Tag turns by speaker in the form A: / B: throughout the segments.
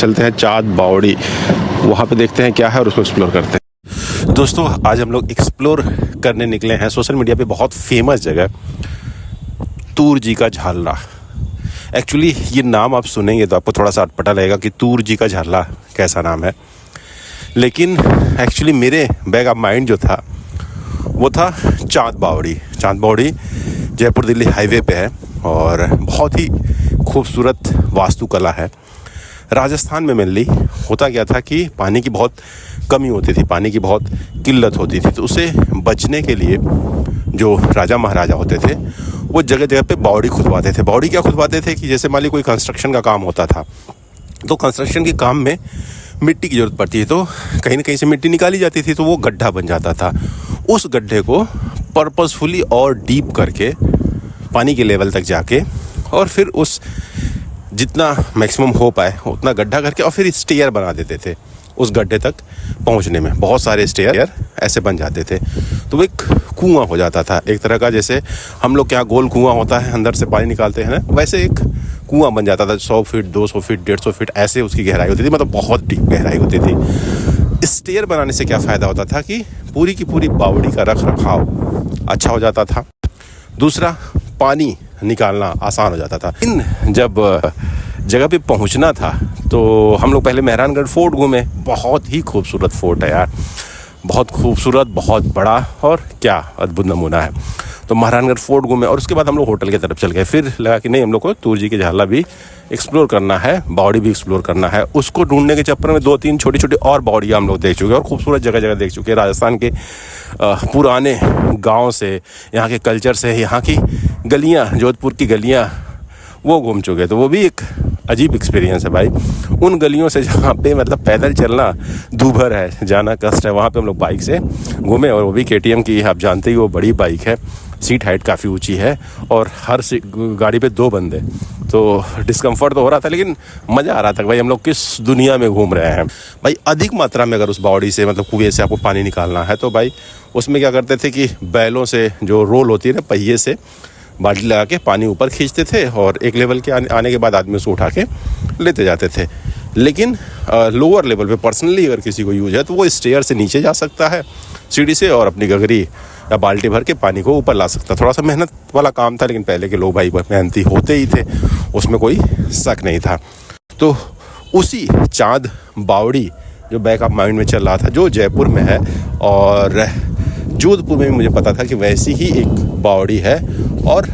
A: चलते हैं चाँद बावड़ी, वहाँ पे देखते हैं क्या है और उसको एक्सप्लोर करते हैं। दोस्तों आज हम लोग एक्सप्लोर करने निकले हैं सोशल मीडिया पे बहुत फेमस जगह तूर जी का झारला। एक्चुअली ये नाम आप सुनेंगे तो आपको थोड़ा सा अटपटा लगेगा कि तूर जी का झारला कैसा नाम है, लेकिन एक्चुअली मेरे बैक ऑफ माइंड जो था वो था चाँद बावड़ी। चाँद बावड़ी जयपुर दिल्ली हाईवे पे है और बहुत ही खूबसूरत वास्तुकला है। राजस्थान में मेनली होता क्या था कि पानी की बहुत कमी होती थी, पानी की बहुत किल्लत होती थी, तो उसे बचने के लिए जो राजा महाराजा होते थे वो जगह जगह पे बावड़ी खुदवाते थे। बावड़ी क्या खुदवाते थे कि जैसे मान ली कोई कंस्ट्रक्शन का काम होता था तो कंस्ट्रक्शन के काम में मिट्टी की ज़रूरत पड़ती है, तो कहीं ना कहीं से मिट्टी निकाली जाती थी तो वो गड्ढा बन जाता था। उस गड्ढे को पर्पसफुली और डीप करके पानी के लेवल तक जाके और फिर उस जितना मैक्सिमम हो पाए उतना गड्ढा करके और फिर स्टेयर बना देते थे उस गड्ढे तक पहुंचने में। बहुत सारे स्टेयर ऐसे बन जाते थे तो वो एक कुआं हो जाता था एक तरह का, जैसे हम लोग क्या गोल कुआं होता है अंदर से पानी निकालते हैं ना, वैसे एक कुआं बन जाता था। 100 फीट 200 फीट 150 फीट ऐसे उसकी गहराई होती थी, मतलब बहुत डीप गहराई होती थी। स्टेयर बनाने से क्या फ़ायदा होता था कि पूरी की पूरी बावड़ी का रख रखाव अच्छा हो जाता था। दूसरा, पानी निकालना आसान हो जाता था। इन जब जगह पे पहुंचना था तो हम लोग पहले मेहरानगढ़ फोर्ट घूमे। बहुत ही खूबसूरत फोर्ट है यार, बहुत खूबसूरत, बहुत बड़ा और क्या अद्भुत नमूना है। तो मेहरानगढ़ फोर्ट घूमे और उसके बाद हम लोग होटल की तरफ चल गए। फिर लगा कि नहीं, हम लोग को तूर जी के झारला भी एक्सप्लोर करना है, बावड़ी भी एक्सप्लोर करना है। उसको ढूंढने के चक्कर में 2-3 छोटी छोटी और बावड़ियाँ हम लोग देख चुके हैं और खूबसूरत जगह जगह देख चुके हैं। राजस्थान के पुराने गाँव से, यहाँ के कल्चर से, यहाँ की गलियाँ, जोधपुर की गलियाँ वो घूम चुके। तो वो भी एक अजीब एक्सपीरियंस है भाई। उन गलियों से जहाँ पे मतलब पैदल चलना दूभर है, जाना कष्ट है, वहाँ पे हम लोग बाइक से घूमे और वो भी KTM की, आप जानते ही वो बड़ी बाइक है, सीट हाइट काफ़ी ऊंची है और हर गाड़ी पे 2 बंदे, तो डिस्कम्फर्ट तो हो रहा था लेकिन मज़ा आ रहा था भाई हम लोग किस दुनिया में घूम रहे हैं। भाई अधिक मात्रा में अगर उस बावड़ी से मतलब कुएं से आपको पानी निकालना है तो भाई उसमें क्या करते थे कि बैलों से जो रोल होती है ना, पहिए से बाल्टी लगा के पानी ऊपर खींचते थे और एक लेवल के आने के बाद आदमी उसको उठा के लेते जाते थे। लेकिन लोअर लेवल पे पर्सनली अगर किसी को यूज है तो वो स्टेयर से नीचे जा सकता है सीढ़ी से और अपनी गगरी या बाल्टी भर के पानी को ऊपर ला सकता। थोड़ा सा मेहनत वाला काम था लेकिन पहले के लोग भाई मेहनती होते ही थे, उसमें कोई शक नहीं था। तो उसी चाँद बावड़ी जो बैक ऑफ माइंड में चल रहा था, जो जयपुर में है और जोधपुर में भी मुझे पता था कि वैसी ही एक बावड़ी है और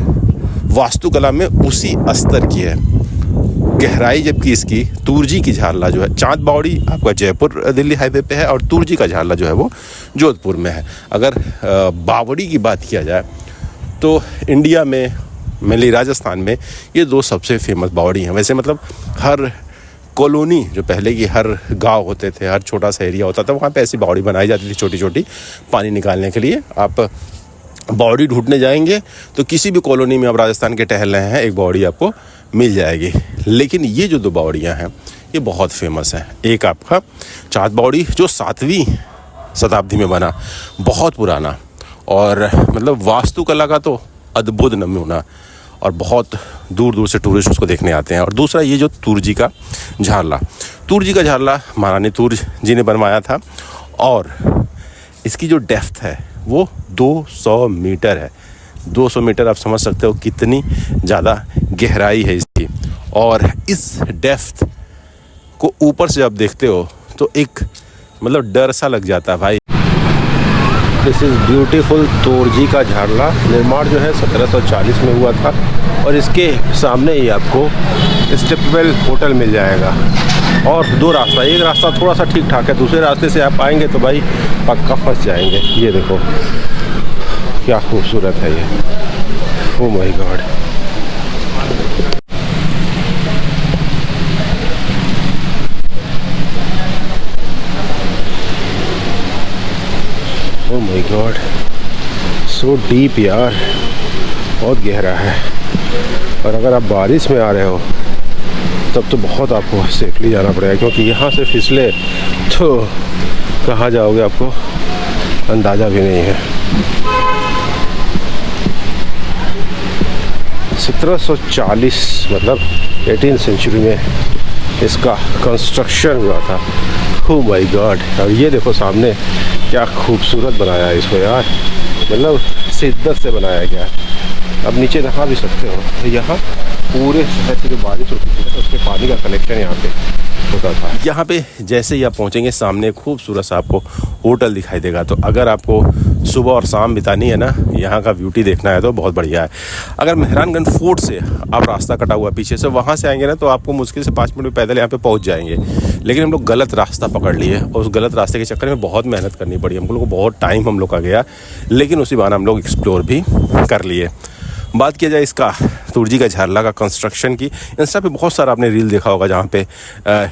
A: वास्तुकला में उसी स्तर की है, गहराई जबकि इसकी तूर जी की झारला जो है, चाँद बावड़ी आपका जयपुर दिल्ली हाईवे पे है और तूर जी का झारला जो है वो जोधपुर में है। अगर बावड़ी की बात किया जाए तो इंडिया में मेनली राजस्थान में ये 2 सबसे फेमस बावड़ी हैं। वैसे मतलब हर कॉलोनी जो पहले की हर गांव होते थे, हर छोटा सा एरिया होता था, वहाँ पे ऐसी बावड़ी बनाई जाती थी छोटी छोटी पानी निकालने के लिए। आप बावड़ी ढूंढने जाएंगे तो किसी भी कॉलोनी में आप राजस्थान के टहल रहे हैं एक बावड़ी आपको मिल जाएगी। लेकिन ये जो 2 बावड़ियाँ हैं ये बहुत फेमस हैं। एक आपका चाँद बावड़ी जो 7वीं शताब्दी में बना, बहुत पुराना और मतलब वास्तुकला का तो अद्भुत नमूना और बहुत दूर दूर से टूरिस्ट उसको देखने आते हैं। और दूसरा ये जो तूर जी का झारला, तूर जी का झारला महारानी तूर जी ने बनवाया था और इसकी जो डेप्थ है वो 200 मीटर है। 200 मीटर आप समझ सकते हो कितनी ज़्यादा गहराई है इसकी। और इस डेप्थ को ऊपर से जब देखते हो तो एक मतलब डर सा लग जाता है भाई। दिस इज़ ब्यूटीफुल तूर जी का झारला। निर्माण जो है 1740 में हुआ था और इसके सामने ही आपको स्टेपवेल होटल मिल जाएगा। और 2 रास्ता, एक रास्ता थोड़ा सा ठीक ठाक है, दूसरे रास्ते से आप आएंगे तो भाई पक्का फंस जाएंगे। ये देखो क्या खूबसूरत है ये, oh my God. Oh my God, so deep यार, बहुत गहरा है। और अगर आप बारिश में आ रहे हो तब तो बहुत आपको सेफली जाना पड़ेगा, क्योंकि यहाँ से फिसले तो कहाँ जाओगे आपको अंदाज़ा भी नहीं है। 1740 मतलब 18th सेंचुरी में इसका कंस्ट्रक्शन हुआ था। Oh my God. और ये देखो सामने क्या खूबसूरत बनाया है इसको यार, मतलब शिद्दत से बनाया गया है। अब नीचे नहा भी सकते हो। तो यहाँ पूरे शहर से जो बारिश होती थी तो उसके पानी का कलेक्शन यहाँ पे होता था। यहाँ पे जैसे ही आप पहुँचेंगे सामने खूबसूरत सा आपको होटल दिखाई देगा। तो अगर आपको सुबह और शाम बितानी है ना, यहाँ का ब्यूटी देखना है तो बहुत बढ़िया है। अगर मेहरानगंज फोर्ट से आप रास्ता कटा हुआ पीछे से वहाँ से आएंगे ना तो आपको मुश्किल से 5 मिनट में पैदल यहाँ पे पहुँच जाएंगे। लेकिन हम लोग गलत रास्ता पकड़ लिए और उस गलत रास्ते के चक्कर में बहुत मेहनत करनी पड़ी हम लोग को, बहुत टाइम हम लोग का गया, लेकिन उसी बहाने हम लोग एक्सप्लोर भी कर लिए। बात किया जाए इसका तुर्जी का झारला का कंस्ट्रक्शन की, इंस्टा पे बहुत सारा आपने रील देखा होगा जहाँ पे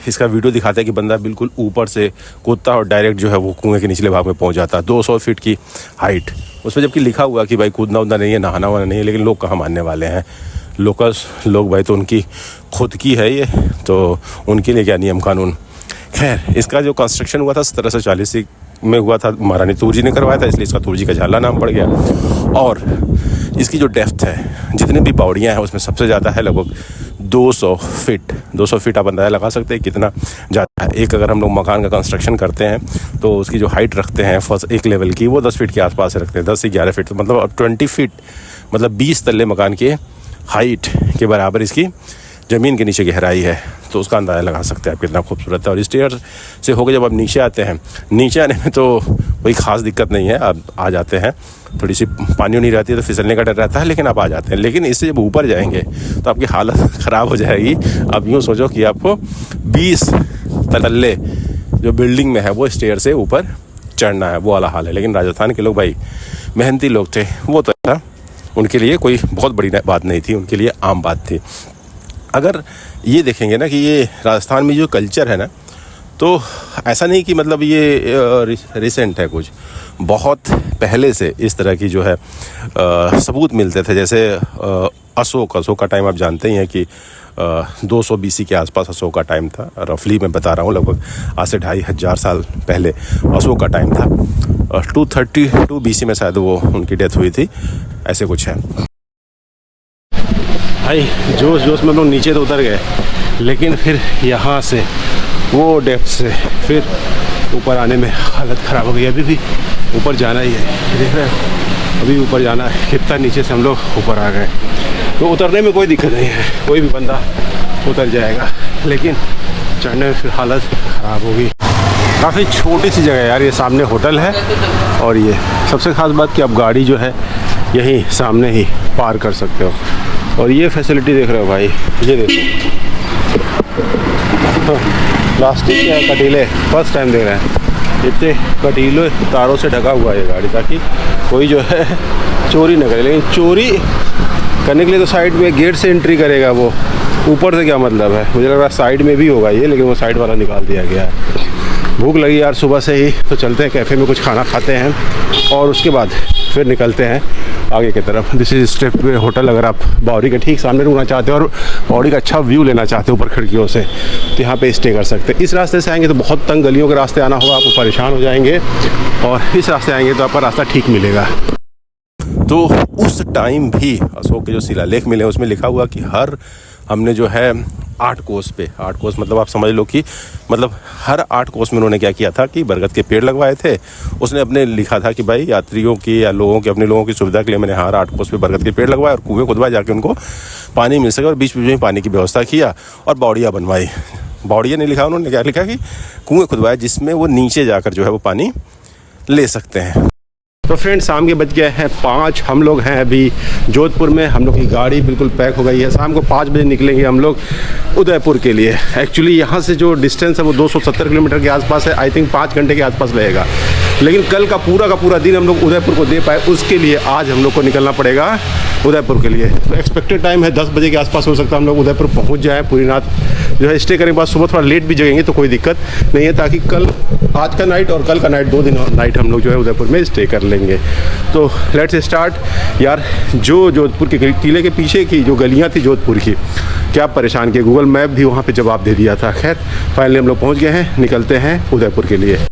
A: इसका वीडियो दिखाता है कि बंदा बिल्कुल ऊपर से कूदता और डायरेक्ट जो है वो कुएं के निचले भाग में पहुँच जाता है। 200 फीट की हाइट उस पर, जबकि लिखा हुआ कि भाई कूदना उदना नहीं है, नहाना वाना नहीं है, लेकिन लोग कहाँ मानने वाले हैं। लोकल्स लोग भाई तो उनकी खुद की है ये, तो उनके लिए क्या नियम कानून। खैर, इसका जो कंस्ट्रक्शन हुआ था 1740 में हुआ था, महारानी तुर्जी ने करवाया था, इसलिए इसका तुर्जी का झारला नाम पड़ गया। और इसकी जो डेप्थ है, जितनी भी पौड़ियाँ हैं उसमें सबसे ज़्यादा है, लगभग 200 फीट। 200 फीट आप अंदाज़ा लगा सकते हैं कितना ज़्यादा है। एक अगर हम लोग मकान का कंस्ट्रक्शन करते हैं तो उसकी जो हाइट रखते हैं फर्स्ट एक लेवल की, वो 10 फीट के आसपास रखते हैं, 10 से 11 फीट, तो मतलब अब 20 फीट, मतलब 20 तल्ले मकान के हाइट के बराबर इसकी ज़मीन के नीचे गहराई है। तो उसका अंदाज़ा लगा सकते हैं आप कितना खूबसूरत है। और स्टेयर से होकर जब आप नीचे आते हैं, नीचे आने में तो कोई ख़ास दिक्कत नहीं है, आप आ जाते हैं, थोड़ी सी पानी नहीं रहती है तो फिसलने का डर रहता है, लेकिन आप आ जाते हैं। लेकिन इससे जब ऊपर जाएंगे तो आपकी हालत ख़राब हो जाएगी। आप यूँ सोचो कि आपको 20 तल्ले जो बिल्डिंग में है वो स्टेयर से ऊपर चढ़ना है, वो वाला हाल है। लेकिन राजस्थान के लोग भाई मेहनती लोग थे, वो तो था, उनके लिए कोई बहुत बड़ी बात नहीं थी, उनके लिए आम बात थी। अगर ये देखेंगे ना कि ये राजस्थान में जो कल्चर है ना, तो ऐसा नहीं कि मतलब ये रिसेंट है, कुछ बहुत पहले से इस तरह की जो है सबूत मिलते थे। जैसे अशोक का टाइम आप जानते ही हैं कि 200 BC के आसपास अशोक का टाइम था। रफली मैं बता रहा हूँ, लगभग आज से 2500 साल पहले अशोक का टाइम था। 232 BC में शायद वो उनकी डेथ हुई थी, ऐसे कुछ है। भाई जोश जोश में लोग नीचे तो उतर गए, लेकिन फिर यहाँ से वो डेप्थ से फिर ऊपर आने में हालत ख़राब हो गई। अभी भी ऊपर जाना ही है, देख रहे हैं, अभी ऊपर जाना है। कितना नीचे से हम लोग ऊपर आ गए। तो उतरने में कोई दिक्कत नहीं है, कोई भी बंदा उतर जाएगा, लेकिन चढ़ने में फिर हालत ख़राब होगी। काफ़ी छोटी सी जगह है यार, ये सामने होटल है और ये सबसे ख़ास बात कि आप गाड़ी जो है यहीं सामने ही पार कर सकते हो। और ये फैसिलिटी देख रहे हो भाई, ये देखो, प्लास्टिक के कटीले फर्स्ट टाइम देख रहे हैं। इतने कटीले तारों से ढका हुआ है ये गाड़ी, ताकि कोई जो है चोरी न करे। लेकिन चोरी करने के लिए तो साइड में गेट से एंट्री करेगा, वो ऊपर से क्या मतलब है। मुझे लग रहा है साइड में भी होगा ये, लेकिन वो साइड वाला निकाल दिया गया है। भूख लगी यार सुबह से ही, तो चलते हैं कैफ़े में कुछ खाना खाते हैं और उसके बाद फिर निकलते हैं आगे की तरफ। This is step way hotel. अगर आप बावड़ी के ठीक सामने रुकना चाहते हो और बावड़ी का अच्छा व्यू लेना चाहते हो ऊपर खिड़कियों से, तो यहाँ पे स्टे कर सकते हैं। इस रास्ते से आएंगे तो बहुत तंग गलियों के रास्ते आना होगा, आपको परेशान हो जाएंगे, और इस रास्ते आएंगे तो आपका रास्ता ठीक मिलेगा। तो उस टाइम भी अशोक के जो शिलालेख मिले उसमें लिखा हुआ कि हमने जो है 8 कोस पे, 8 कोस मतलब आप समझ लो कि मतलब हर 8 कोस में उन्होंने क्या किया था कि बरगद के पेड़ लगवाए थे। उसने अपने लिखा था कि भाई यात्रियों की या लोगों के, अपने लोगों की सुविधा के लिए मैंने हर 8 कोस पे बरगद के पेड़ लगवाए और कुएं खुदवाए जाके उनको पानी मिल सके, और बीच बीच में पानी की व्यवस्था किया और बावड़ियाँ बनवाई। बावड़ियाँ नहीं लिखा उन्होंने, क्या लिखा कि कुएँ खुदवाए जिसमें वो नीचे जाकर जो है वो पानी ले सकते हैं। तो फ्रेंड्स, शाम के बज गए हैं 5। हम लोग हैं अभी जोधपुर में। हम लोग की गाड़ी बिल्कुल पैक हो गई है। शाम को 5 बजे निकलेंगे हम लोग उदयपुर के लिए। एक्चुअली यहाँ से जो डिस्टेंस है वो 270 किलोमीटर के आसपास है। आई थिंक 5 घंटे के आसपास लगेगा, लेकिन कल का पूरा दिन हम लोग उदयपुर को दे पाए, उसके लिए आज हम लोग को निकलना पड़ेगा उदयपुर के लिए। तो एक्सपेक्टेड टाइम है 10 बजे के आसपास हो सकता है हम लोग उदयपुर पहुँच जाएँ। पूरी रात जो है स्टे करने के बाद सुबह थोड़ा लेट भी जगेंगे तो कोई दिक्कत नहीं है, ताकि आज का नाइट और कल का नाइट 2 दिन नाइट हम लोग जो है उदयपुर में स्टे कर लेंगे। तो लेट्स स्टार्ट। यार जो जोधपुर के किले के पीछे की जो गलियां थी जोधपुर की, क्या परेशान किए, गूगल मैप भी वहाँ पे जवाब दे दिया था। खैर फाइनली हम लोग पहुँच गए हैं, निकलते हैं उदयपुर के लिए।